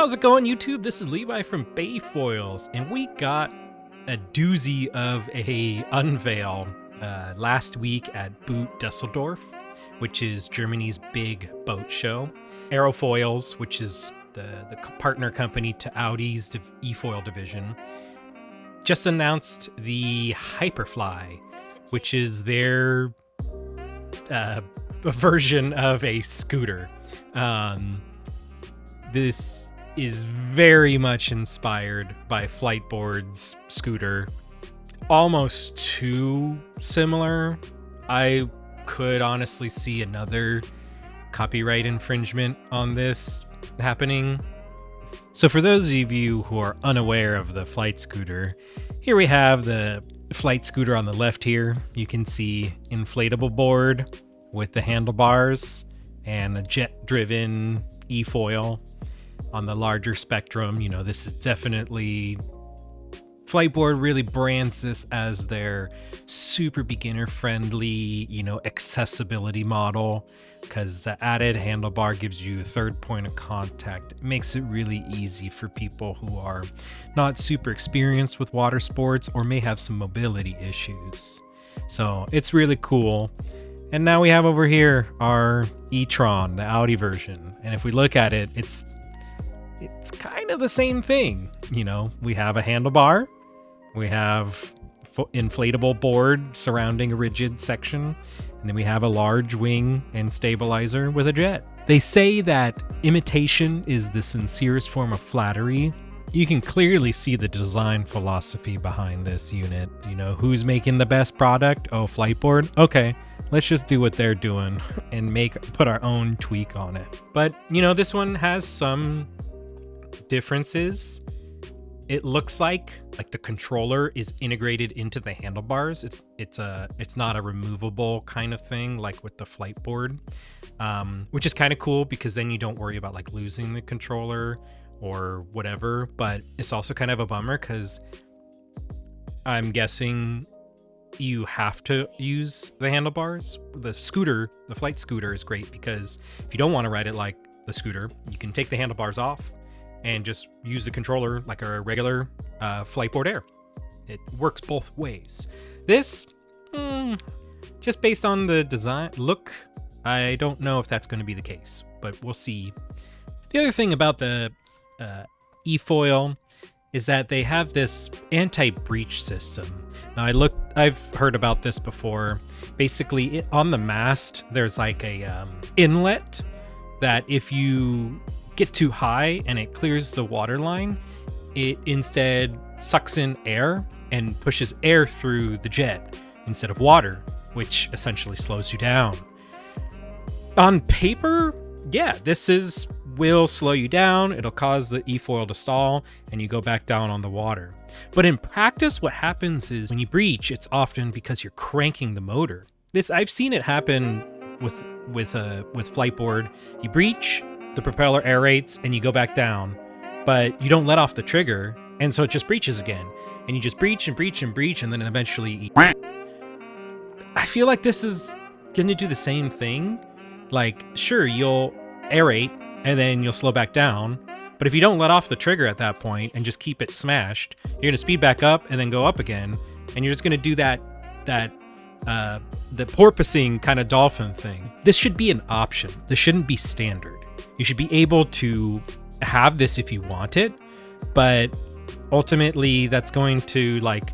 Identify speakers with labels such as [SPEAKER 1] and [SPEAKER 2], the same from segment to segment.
[SPEAKER 1] How's it going, YouTube? This is Levi from Bayfoils, and we got a doozy of a unveil last week at Boot Düsseldorf, which is Germany's big boat show. Aerofoils, which is the partner company to Audi's efoil division, just announced the Hyperfly, which is their version of a scooter. This is very much inspired by Fliteboard's scooter. Almost too similar. I could honestly see another copyright infringement on this happening. So for those of you who are unaware of the Flitescooter, here we have the Flitescooter on the left here. You can see inflatable board with the handlebars and a jet-driven e-foil. On the larger spectrum, you know, this is definitely... Fliteboard really brands this as their super beginner-friendly, you know, accessibility model, because the added handlebar gives you a third point of contact. It makes it really easy for people who are not super experienced with water sports or may have some mobility issues. So it's really cool. And now we have over here our e-tron, the Audi version. And if we look at it, it's kind of the same thing. You know, we have a handlebar, we have inflatable board surrounding a rigid section, and then we have a large wing and stabilizer with a jet. They say that imitation is the sincerest form of flattery. You can clearly see the design philosophy behind this unit. You know, who's making the best product? Oh, Fliteboard? Okay, let's just do what they're doing and put our own tweak on it. But, you know, this one has some differences. It looks like the controller is integrated into the handlebars. It's not a removable kind of thing like with the Fliteboard, which is kind of cool because then you don't worry about like losing the controller or whatever. But it's also kind of a bummer because I'm guessing you have to use the handlebars. The Flitescooter is great because if you don't want to ride it like the scooter, you can take the handlebars off and just use the controller like a regular Fliteboard Air. It works both ways. This, just based on the design look, I don't know if that's going to be the case, but we'll see. The other thing about the efoil is that they have this anti-breach system. Now I've heard about this before. Basically, on the mast, there's like a inlet that if you get too high and it clears the water line, it instead sucks in air and pushes air through the jet instead of water, which essentially slows you down. On paper, yeah, this will slow you down. It'll cause the efoil to stall and you go back down on the water. But in practice, what happens is when you breach, it's often because you're cranking the motor. I've seen it happen with Fliteboard. You breach, the propeller aerates and you go back down, but you don't let off the trigger, and so it just breaches again, and you just breach and breach and breach, and then eventually I feel like this is gonna do the same thing. Like, sure, you'll aerate and then you'll slow back down, but if you don't let off the trigger at that point and just keep it smashed, you're gonna speed back up and then go up again, and you're just gonna do the porpoising kind of dolphin thing. This should be an option. This shouldn't be standard. You should be able to have this if you want it, but ultimately that's going to like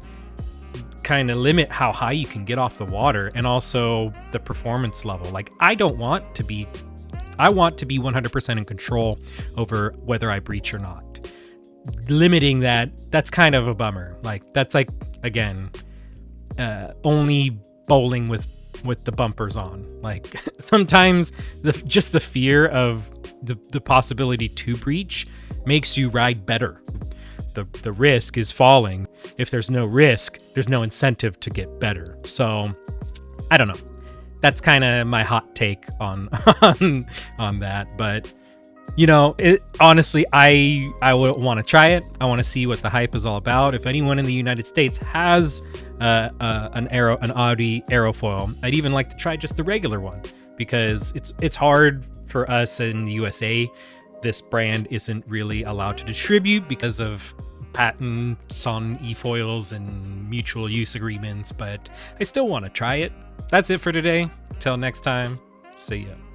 [SPEAKER 1] kind of limit how high you can get off the water and also the performance level. Like I want to be 100% in control over whether I breach or not. Limiting that's kind of a bummer. Like that's like, again, only bowling with the bumpers on. Like sometimes just the fear of the possibility to breach makes you ride better. The risk is falling. If there's no risk, there's no incentive to get better. So I don't know. That's kind of my hot take on that. But you know, honestly, I would want to try it. I want to see what the hype is all about. If anyone in the United States has an Audi Aerofoil, I'd even like to try just the regular one because it's hard for us in the USA this brand isn't really allowed to distribute because of patents on efoils and mutual use agreements, but I still want to try it. That's it for today. Till next time, see ya.